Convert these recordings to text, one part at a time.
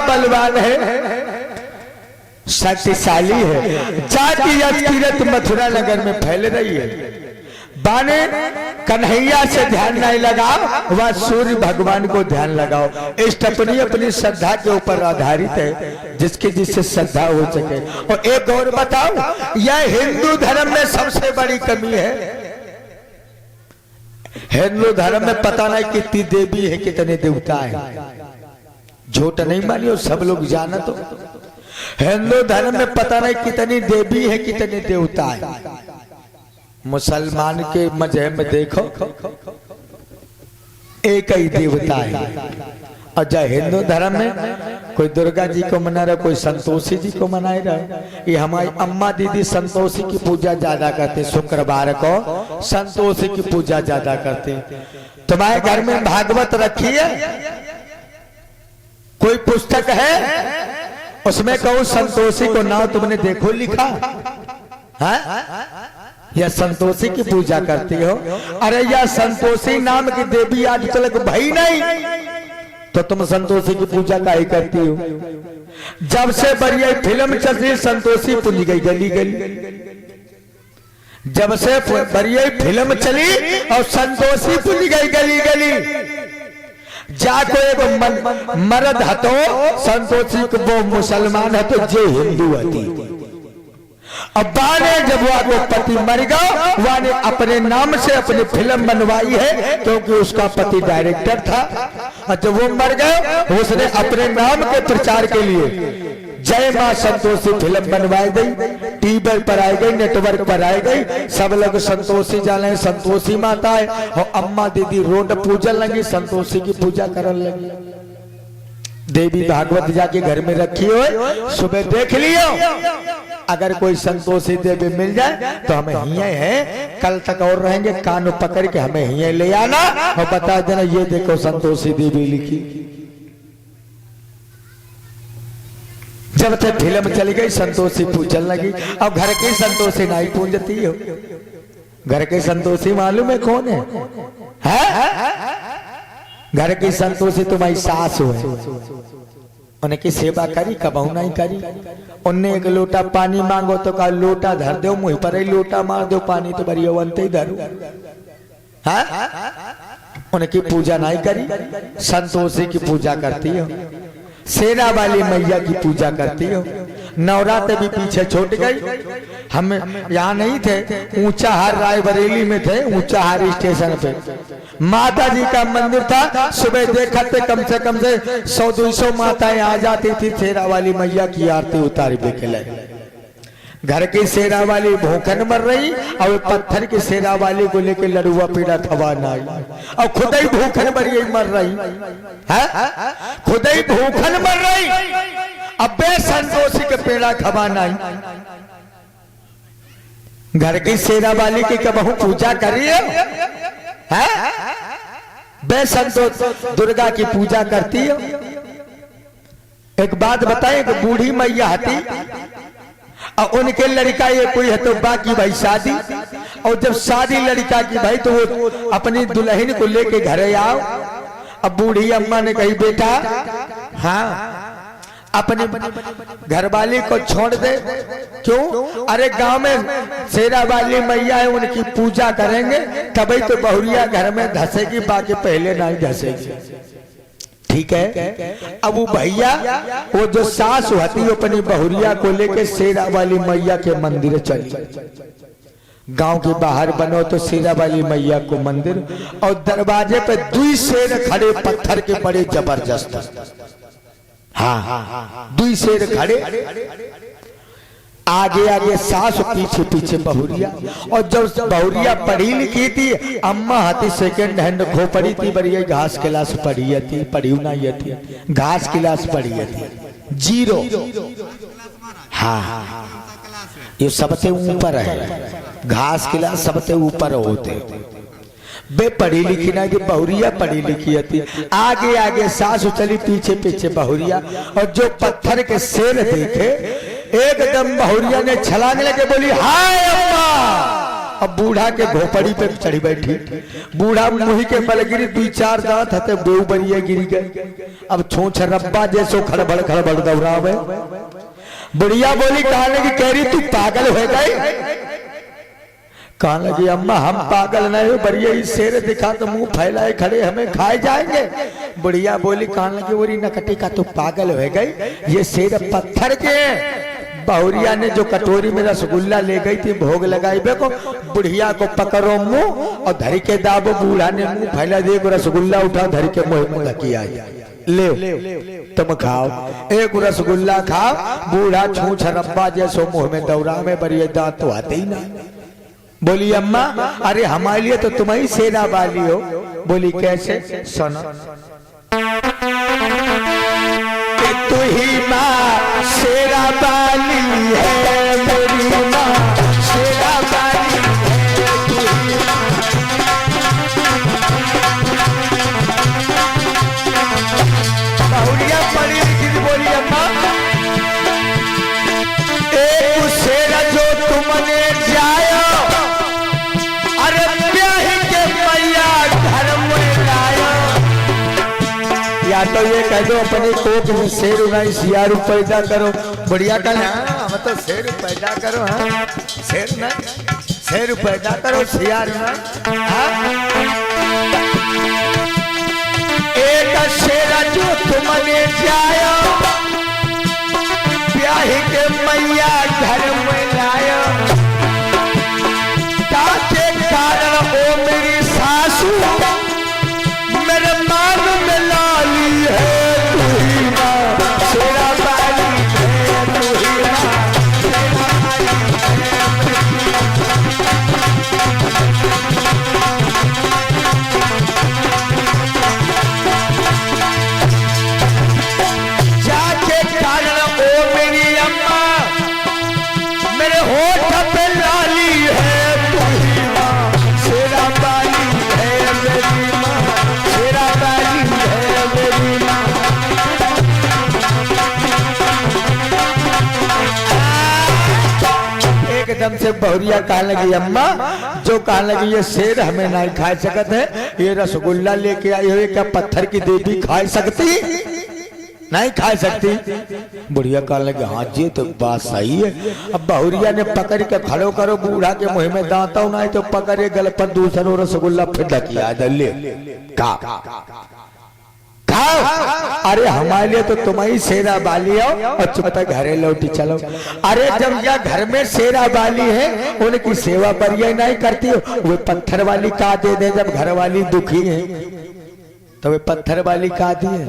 बलवान है, शक्तिशाली है। जाति अकीरत मथुरा नगर में फैल रही है। बाने कन्हैया से ध्यान नहीं लगाओ, वह सूर्य भगवान को ध्यान लगाओ। इष्ट अपनी श्रद्धा के ऊपर आधारित है, जिसकी जिससे श्रद्धा हो सके। और एक और बताओ, यह हिंदू धर्म में सबसे बड़ी कमी है। हिंदू धर्म में पता नहीं कितनी देवी है, कितने देवता है। झूठ नहीं मानियो, सब लोग जाना। तो हिंदू धर्म में पता नहीं कितनी देवी है, कितने देवता है। मुसलमान के मजहब में देखो, एक ही देवता है। और जब हिंदू धर्म में कोई दुर्गा जी को मना रहा, कोई संतोषी जी को मना रहा। ये हमारी अम्मा दीदी संतोषी की पूजा ज्यादा करते, शुक्रवार को संतोषी की पूजा ज्यादा करते। तुम्हारे घर में भागवत रखी है, कोई पुस्तक है, उसमें कहो संतोषी को नाम तुमने देखो लिखा है? या संतोषी की पूजा करती हो? अरे या संतोषी नाम की देवी आज तक भाई नहीं, तो तुम संतोषी की पूजा काहे करती हो? जब से बढ़िया फिल्म चल रही, संतोषी पूज गई गली गली। जब से बढ़िया फिल्म चली और संतोषी पूज गई गली गली। जाको एक मर्द हतो संतोषी को, वो मुसलमान है तो जो हिंदू हती। अब बाने जब वो पति मर गया, वाने अपने नाम से अपनी फिल्म बनवाई है, क्योंकि उसका पति डायरेक्टर था। और जब वो मर गए, उसने अपने नाम के प्रचार के लिए जय मां संतोषी फिल्म बनवाई गई, टीवी पर आई गई, नेटवर्क पर आई गई। सब लोग संतोषी जाने, संतोषी माता है। और अम्मा दीदी रोड पूजन लगी, संतोषी की पूजा करने लगी। देवी भागवत जाके घर में रखी हो, सुबह देख लियो। अगर कोई संतोषी देवी मिल जाए तो हमें हिये है, कल तक और रहेंगे, कान पकड़ के हमें हिये ले आना और बता देना, ये देखो संतोषी देवी लिखी। जब से फिल्म चली गई, संतोषी पूजन लगी। अब घर की संतोषी नहीं पूजती हो। घर की संतोषी मालूम है कौन है? घर की संतोषी तुम्हारी सास हो। उनकी सेवा करी, कबहू नहीं करी। उनने एक लोटा पानी मांगो तो कहा लोटा धर दो, मुंह पर ही लोटा मार दो, पानी तो बड़ी अवंत ही धरू। उनकी पूजा नहीं करी। संतोषी की पूजा करती हो, सेना वाली मैया की पूजा करती हो। नवरात्र भी पीछे छूट गई। हम यहाँ नहीं थे, ऊंचा हार रायबरेली में थे, ऊंचा हार स्टेशन पे माता जी का मंदिर था। सुबह देखा थे कम से 100-200 माताएं आ जाती थी, शेरा वाली मैया की आरती उतारी बेखले। घर की शेरा वाली भूखन मर रही और पत्थर की शेरा वाली को लेके लड़ुआ पीड़ा खवाना आई, और खुद ही भूखन मर रही है। खुद ही भूखन मर रही, अब बे संतोषी के पेड़ा खवाना आई। घर की शेरा वाली की कबहू पूजा करिए है? बे संतोष दुर्गा की पूजा करती हो। एक बात बताएं, एक बूढ़ी मैया हती और उनके लड़का ये कोई है तो बाकी भाई शादी। और जब शादी लड़का की भाई तो वो अपनी दुल्हन को लेके घर आओ। अब बूढ़ी अम्मा ने कही बेटा, हाँ अपने घरवाली को छोड़ दे। क्यों? अरे गांव में शेरा वाली मैया है, उनकी पूजा करेंगे तभी तो बहुरिया घर में धसेगी, बाकी पहले नहीं धसेगी। ठीक है। अब वो भैया, वो जो सास होती है, अपनी बहुरिया को लेके शेरा वाली मैया के मंदिर चली। गांव के बाहर बनो तो शेरा वाली मैया को मंदिर, और दरवाजे पे 2 शेर खड़े, पत्थर के बड़े जबरदस्त। हाँ 2 शेर खड़े, आगे आगे सास, पीछे पीछे बहुरिया। और जब बहुरिया पढ़ी लिखी थी, अम्मा हाथी सेकेंड हैंड खोपड़ी थी, बढ़िया घास क्लास पढ़ी थी, पढ़ी नहीं थी, घास क्लास पढ़ी थी, 0। हाँ ये सबसे ऊपर है, घास क्लास सबसे ऊपर होते। बे पढ़ी लिखी ना कि बहुरिया पढ़ी लिखी थी। आगे आगे सासू चली, पीछे पीछे बहुरिया। और जो पत्थर के शेर देखे, एकदम बहुरिया ने छलांग लगे, बोली हाय अम्मा। अब बूढ़ा के घोपड़ी पे चढ़ी बैठी, बूढ़ा मुही के बल गिरी, 2-4 दांत हते बेऊ बनिए गिर गए। अब छोंछ रब्बा जैसो खड़बड़ खड़बड़ दौड़ावे। बुढ़िया बोली, कहा लगी, कह रही तू पागल हो गई? कहा लगी, अम्मा हम पागल नहीं हो, बढ़िया ही शेर दिखा तो मुंह फैलाए खड़े हमें खाए जाएंगे। बुढ़िया बोली, कहा लगी, बोरी नकटी का तू पागल हो गई, ये शेर पत्थर के हैं। बहुरिया ने जो कटोरी में रसगुल्ला ले गई थी भोग लगाई बेको, बुढ़िया को पकड़ो मुंह और धरी के दाबो। बूढ़ा ने मुंह फैला, देखो रसगुल्ला उठा धरी के मुंह में धकिया, ले तुम खाओ, एक रसगुल्ला खाओ। बूढ़ा छूछ रब्बा जैसो मुंह में दौरा में, बड़ी दांत तो आते ही ना। बोली, अम्मा अरे हमारे लिए तो तुम ही सेना वाली हो। बोली, कैसे? सुनो, तू ही माँ शेरा वाली है, मेरी माँ शेरा वाली है, तू ही माँ। बहुरिया पड़ी लिखी, बोली, अम्मा एक शेरा जो तुमने जायो, अरे ब्याही के मैया घर में लायो। या तो ये कह दो अपने कोख में शेर नहीं सियारू पैदा करो। बढ़िया कल, हम तो शेर पैदा करो, हाँ शेर नहीं, शेर पैदा करो सियार नहीं। एक शेरा जो तुमने जायो, ब्याही के मैया घर में लायो, ताके कारण ओ मेरी सासू मेरे मान में लाली है, तू ही माँ शेरा वाली है, तू ही माँ शेरा वाली जाके कारण ओ मेरी अम्मा मेरे होठ पे लाली है, तू ही माँ शेरा वाली है, मेरी माँ शेरा वाली है, मेरी माँ। एकदम से बहुरिया कहने लगी, अम्मा जो कहने लगी ये शेर हमें नहीं खा सकते है, ये रसगुल्ला लेके आई हुई, क्या पत्थर की देवी खा सकती? नहीं खा सकती। बुढ़िया कहने लगी, हाँ जी तो बात सही है। अब बहुरिया ने पकड़ के खड़ो करो, बूढ़ा के मुंह में दांता नहीं तो पकड़े गल पर दूसरा रसगुल्ला फिर ढकिया ले का खाओ। अरे हमारे लिए तो तुम ही शेरा बाली हो और चुपचाप घरे लौटी चलो। अरे जब यह घर में शेरा बाली है उनकी सेवा बढ़िया नहीं करती हो, वो पत्थर वाली का दे दे। जब घर वाली दुखी है तो वे पत्थर वाली का दिए,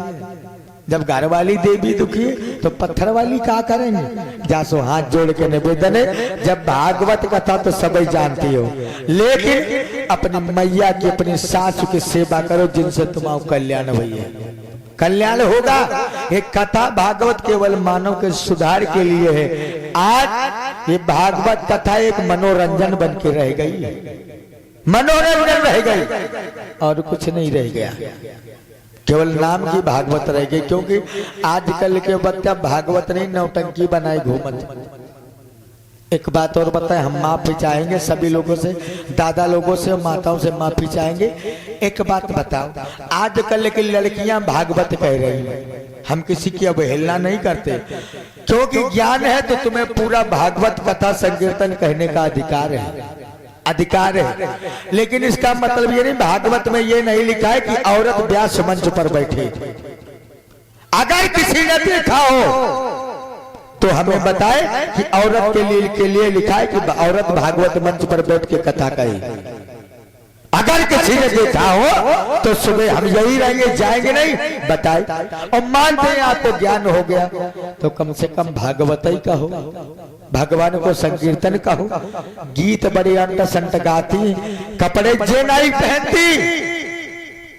जब घर वाली देवी दुखी है तो पत्थर वाली क्या करेंगे? जासो हाथ जोड़ के निवेदन है, जब भागवत कथा तो सब जानती हो, लेकिन अपनी मैया की अपनी सास की सेवा करो जिनसे तुम्हारा कल्याण भैया कल्याण होगा। एक कथा भागवत केवल मानव के सुधार के लिए है। आज ये भागवत कथा एक मनोरंजन बन के रह गई, मनोरंजन रह गई और कुछ नहीं रह गया, केवल नाम की भागवत रह गई। क्योंकि आजकल के बच्चा भागवत नहीं नौटंकी बनाए घूमत। एक बात और बताएं, हम माफी चाहेंगे सभी लोगों से, दादा लोगों से, माताओं से माफी चाहेंगे। एक बात बताओ, आजकल की लड़कियां भागवत कह रही हैं, हम किसी की अवहेलना नहीं करते, क्योंकि ज्ञान है तो तुम्हें पूरा भागवत कथा संकीर्तन कहने का अधिकार है, अधिकार है। लेकिन इसका मतलब ये नहीं, भागवत में ये नहीं लिखा है कि औरत व्यास मंच पर बैठे। अगर किसी ने देखा हो तो हमें बताए कि औरत के लिए लिखा है कि औरत भागवत मंच पर बैठ के कथा कहे। अगर किसी ने देखा हो तो सुबह हम यही रहेंगे, जाएंगे नहीं, बताए। और मानते हैं आपको ज्ञान हो गया तो कम से कम भागवत ही कहो, भगवान को संकीर्तन कहो। गीत बड़े अंट संट गाती, कपड़े जे नहीं पहनती,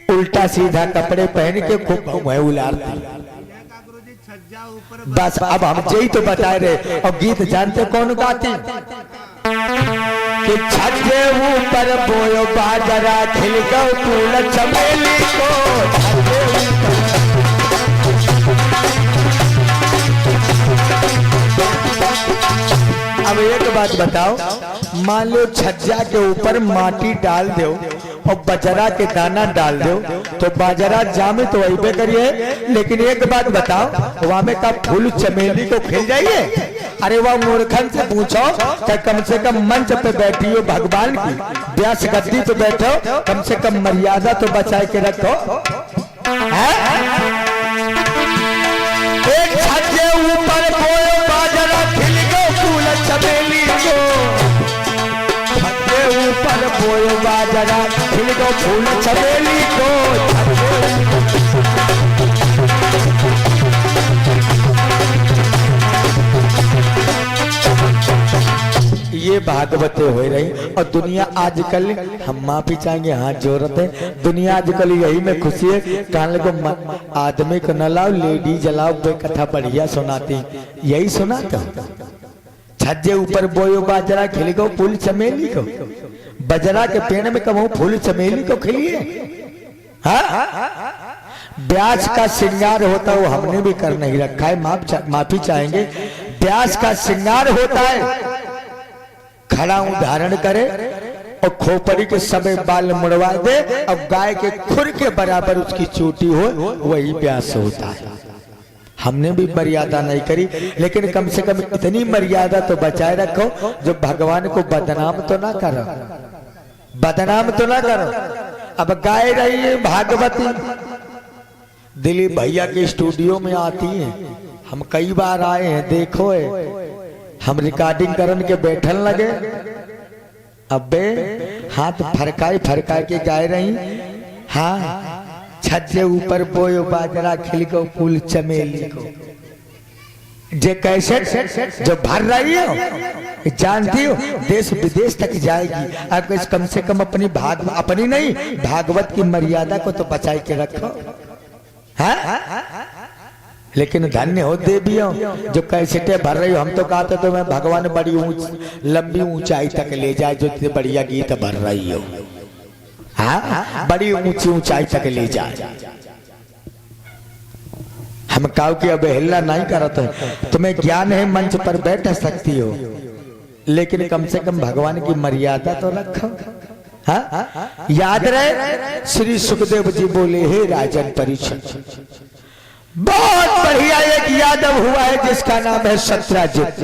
उल्टा सीधा कपड़े पहन के खूब मुंह उलारती। बस अब हम यही तो बता रहे। और गीत जानते कौन गाती? कि छज्जे ऊपर बोयो बाजरा, खिल गो फूल चमेली को। अब एक बात बताओ, मान लो छज्जा के ऊपर माटी डाल दो और बाजरा के दाना डाल दो तो बाजरा जामे तो वही करिए। लेकिन एक बात बताओ, वहां में का फूल चमेली को खिल जाइए? अरे वह मूर्खन से पूछो कि कम से कम मंच पे बैठी हो भगवान की, व्यास गद्दी पे बैठो, कम से कम मर्यादा तो बचाए के रखो। एक छज्जे ऊपर कोई बाजरा खिल गो फूल चमेली को, छज्जे ऊपर कोई बाजरा खिल गो फूल चमेली को। ये भागवते हो रही और दुनिया आजकल, हम माफी चाहेंगे हाथ जोड़ते, दुनिया आजकल यही में खुशी है, कान को आदमी को न लाओ लेडी जलाओ, वे कथा बढ़िया सुनाती, यही सुनाता। छज्जे ऊपर बोयो बाजरा खिल गो फूल चमेली को, बजरा के पेड़ में कहूं फूल चमेली को खिलिए। ब्याज का श्रृंगार होता है वो हमने भी कर नहीं रखा है, माफी चाहेंगे। ब्याज का श्रृंगार होता है खड़ा उदाहरण करे और खोपड़ी के समय बाल मुड़वा दे और गाय के खुर के बराबर उसकी चोटी हो, वही ब्यास होता है। हमने भी मर्यादा नहीं करी, लेकिन कम से कम इतनी मर्यादा तो बचाए रखो जो भगवान को बदनाम तो ना करो, बदनाम तो ना करो। अब गाय रही है भागवती, दिलीप भैया के स्टूडियो में आती है, हम कई बार आए हैं, देखो है हम रिकॉर्डिंग करन के बैठन लगे, अबे हाथ फरकाई फरका के गाय रही। हाँ, छज्जे ऊपर बोयो बाजरा खिल को फूल चमेली को, जे कैसे जो भर रही हो जानती हो देश विदेश तक जाएगी। आपको कम से कम अपनी अपनी नहीं भागवत की मर्यादा को तो बचाए के रखो। हाँ? लेकिन धन्य हो देवियों जो कैसेटे भर रही हो। हम तो कहते तो मैं भगवान बड़ी लंबी ऊंचाई तक ले जाए जो इतने बढ़िया गीत भर रही हो। हाँ, बड़ी ऊंची ऊंचाई तक ले जाए। हम काव की अवहेलना नहीं करते, तुम्हें ज्ञान है मंच पर बैठ सकती हो, लेकिन कम से कम भगवान की मर्यादा तो रखो। हाँ? याद रहे श्री सुखदेव जी बोले, हे राजन परीक्षित, बहुत बढ़िया एक यादव हुआ है जिसका नाम है सत्यजित।